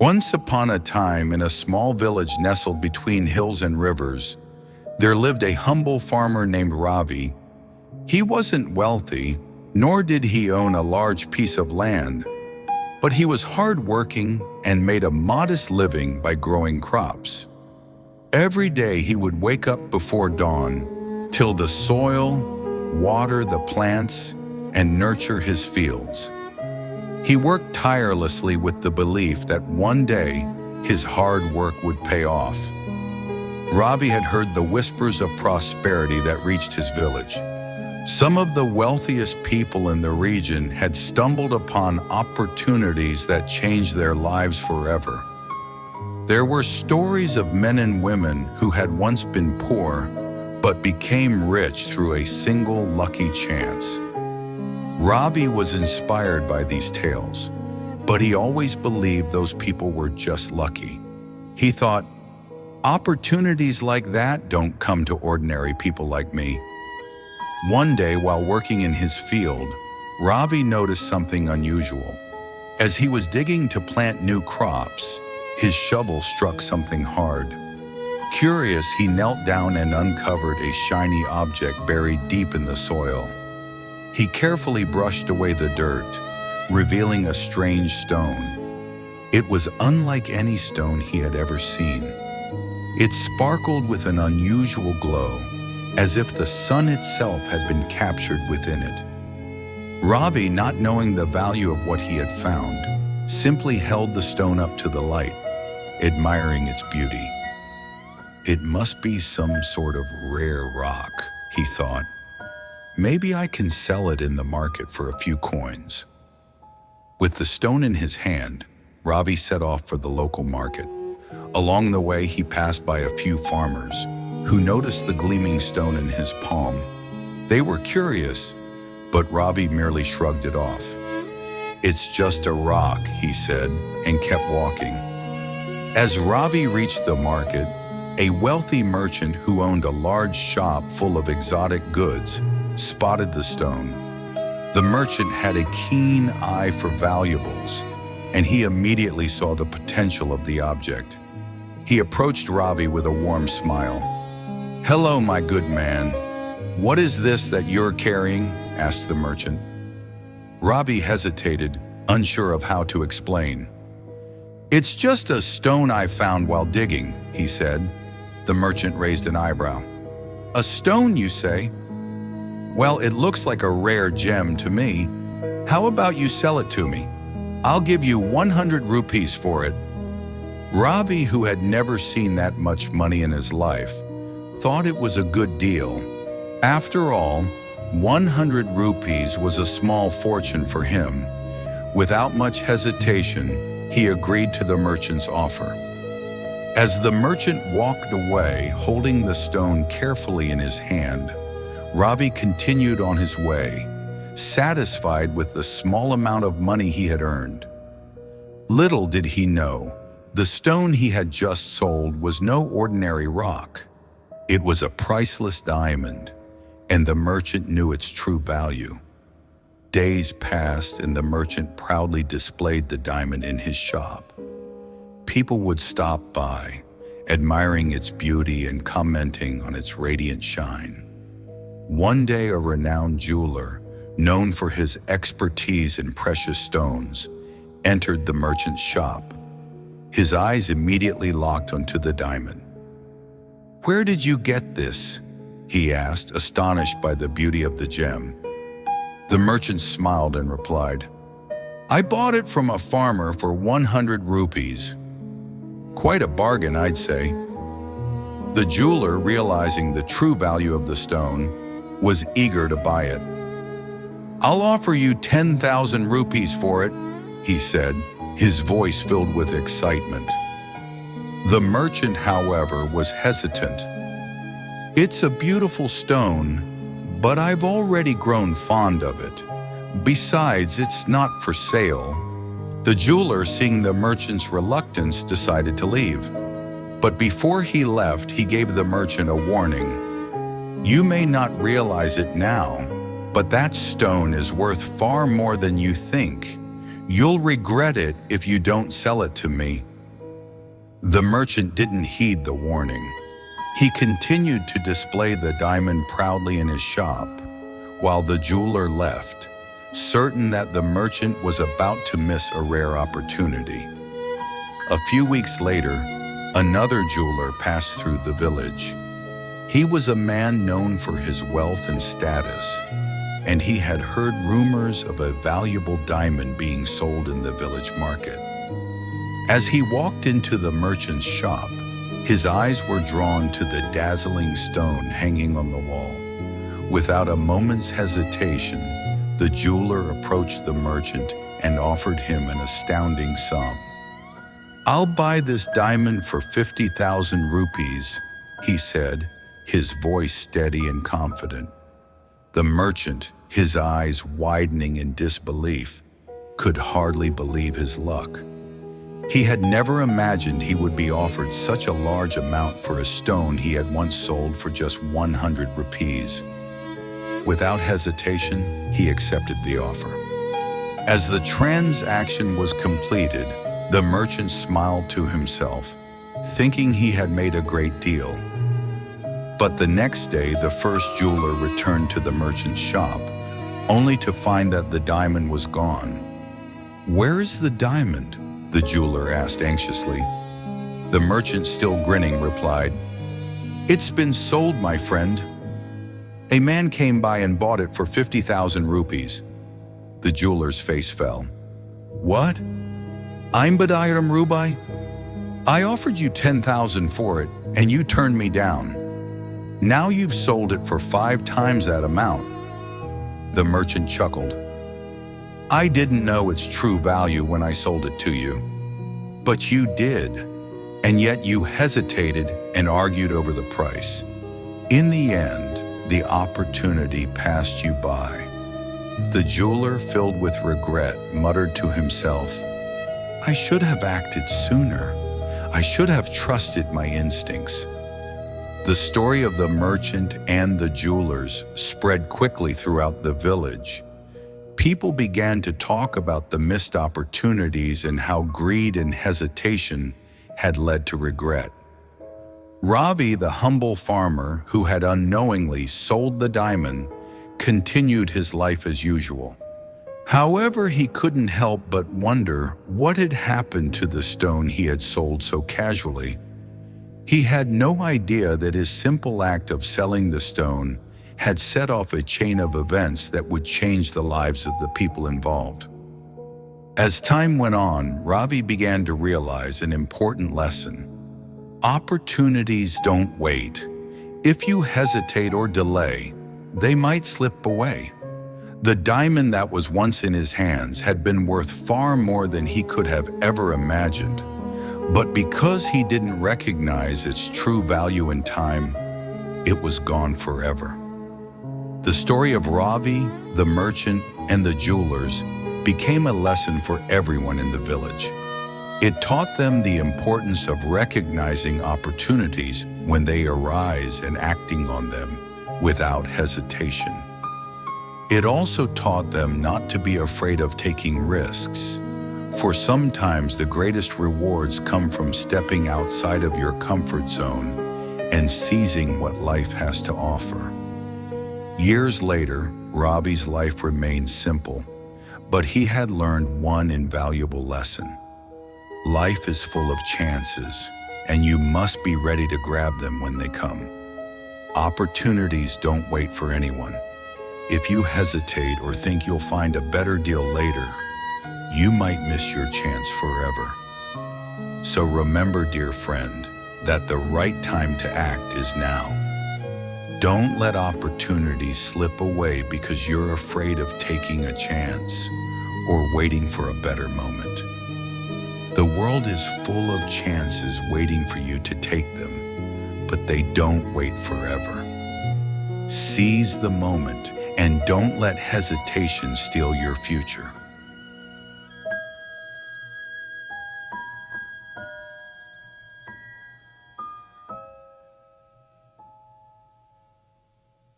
Once upon a time, in a small village nestled between hills and rivers, there lived a humble farmer named Ravi. He wasn't wealthy, nor did he own a large piece of land, but he was hardworking and made a modest living by growing crops. Every day he would wake up before dawn, till the soil, water the plants, and nurture his fields. He worked tirelessly with the belief that one day his hard work would pay off. Ravi had heard the whispers of prosperity that reached his village. Some of the wealthiest people in the region had stumbled upon opportunities that changed their lives forever. There were stories of men and women who had once been poor, but became rich through a single lucky chance. Ravi was inspired by these tales, but he always believed those people were just lucky. He thought, opportunities like that don't come to ordinary people like me. One day, while working in his field, Ravi noticed something unusual. As he was digging to plant new crops, his shovel struck something hard. Curious, he knelt down and uncovered a shiny object buried deep in the soil. He carefully brushed away the dirt, revealing a strange stone. It was unlike any stone he had ever seen. It sparkled with an unusual glow, as if the sun itself had been captured within it. Ravi, not knowing the value of what he had found, simply held the stone up to the light, admiring its beauty. It must be some sort of rare rock, he thought. Maybe I can sell it in the market for a few coins. With the stone in his hand, Ravi set off for the local market. Along the way, he passed by a few farmers who noticed the gleaming stone in his palm. They were curious, but Ravi merely shrugged it off. "It's just a rock," he said, and kept walking. As Ravi reached the market, a wealthy merchant who owned a large shop full of exotic goods spotted the stone. The merchant had a keen eye for valuables, and he immediately saw the potential of the object. He approached Ravi with a warm smile. "Hello, my good man. What is this that you're carrying?" asked the merchant. Ravi hesitated, unsure of how to explain. "It's just a stone I found while digging," he said. The merchant raised an eyebrow. "A stone, you say? Well, it looks like a rare gem to me. How about you sell it to me? I'll give you 100 rupees for it." Ravi, who had never seen that much money in his life, thought it was a good deal. After all, 100 rupees was a small fortune for him. Without much hesitation, he agreed to the merchant's offer. As the merchant walked away, holding the stone carefully in his hand, Ravi continued on his way, satisfied with the small amount of money he had earned. Little did he know, the stone he had just sold was no ordinary rock. It was a priceless diamond, and the merchant knew its true value. Days passed, and the merchant proudly displayed the diamond in his shop. People would stop by, admiring its beauty and commenting on its radiant shine. One day, a renowned jeweler, known for his expertise in precious stones, entered the merchant's shop. His eyes immediately locked onto the diamond. "Where did you get this?" he asked, astonished by the beauty of the gem. The merchant smiled and replied, "I bought it from a farmer for 100 rupees. Quite a bargain, I'd say." The jeweler, realizing the true value of the stone, was eager to buy it. "I'll offer you 10,000 rupees for it," he said, his voice filled with excitement. The merchant, however, was hesitant. "It's a beautiful stone, but I've already grown fond of it. Besides, it's not for sale." The jeweler, seeing the merchant's reluctance, decided to leave. But before he left, he gave the merchant a warning. "You may not realize it now, but that stone is worth far more than you think. You'll regret it if you don't sell it to me." The merchant didn't heed the warning. He continued to display the diamond proudly in his shop, while the jeweler left, certain that the merchant was about to miss a rare opportunity. A few weeks later, another jeweler passed through the village. He was a man known for his wealth and status, and he had heard rumors of a valuable diamond being sold in the village market. As he walked into the merchant's shop, his eyes were drawn to the dazzling stone hanging on the wall. Without a moment's hesitation, the jeweler approached the merchant and offered him an astounding sum. "I'll buy this diamond for 50,000 rupees, he said, his voice steady and confident. The merchant, his eyes widening in disbelief, could hardly believe his luck. He had never imagined he would be offered such a large amount for a stone he had once sold for just 100 rupees. Without hesitation, he accepted the offer. As the transaction was completed, the merchant smiled to himself, thinking he had made a great deal. But the next day, the first jeweler returned to the merchant's shop, only to find that the diamond was gone. "Where is the diamond?" the jeweler asked anxiously. The merchant, still grinning, replied, "It's been sold, my friend. A man came by and bought it for 50,000 rupees. The jeweler's face fell. "What? Aimbadayiram Rubai? I offered you 10,000 for it, and you turned me down. Now you've sold it for 5 times that amount." The merchant chuckled. "I didn't know its true value when I sold it to you. But you did, and yet you hesitated and argued over the price. In the end, the opportunity passed you by." The jeweler, filled with regret, muttered to himself, "I should have acted sooner. I should have trusted my instincts." The story of the merchant and the jewelers spread quickly throughout the village. People began to talk about the missed opportunities and how greed and hesitation had led to regret. Ravi, the humble farmer who had unknowingly sold the diamond, continued his life as usual. However, he couldn't help but wonder what had happened to the stone he had sold so casually. He had no idea that his simple act of selling the stone had set off a chain of events that would change the lives of the people involved. As time went on, Ravi began to realize an important lesson. Opportunities don't wait. If you hesitate or delay, they might slip away. The diamond that was once in his hands had been worth far more than he could have ever imagined. But because he didn't recognize its true value in time, it was gone forever. The story of Ravi, the merchant, and the jewelers became a lesson for everyone in the village. It taught them the importance of recognizing opportunities when they arise and acting on them without hesitation. It also taught them not to be afraid of taking risks, for sometimes the greatest rewards come from stepping outside of your comfort zone and seizing what life has to offer. Years later, Ravi's life remained simple, but he had learned one invaluable lesson. Life is full of chances, and you must be ready to grab them when they come. Opportunities don't wait for anyone. If you hesitate or think you'll find a better deal later, you might miss your chance forever. So remember, dear friend, that the right time to act is now. Don't let opportunities slip away because you're afraid of taking a chance or waiting for a better moment. The world is full of chances waiting for you to take them, but they don't wait forever. Seize the moment and don't let hesitation steal your future.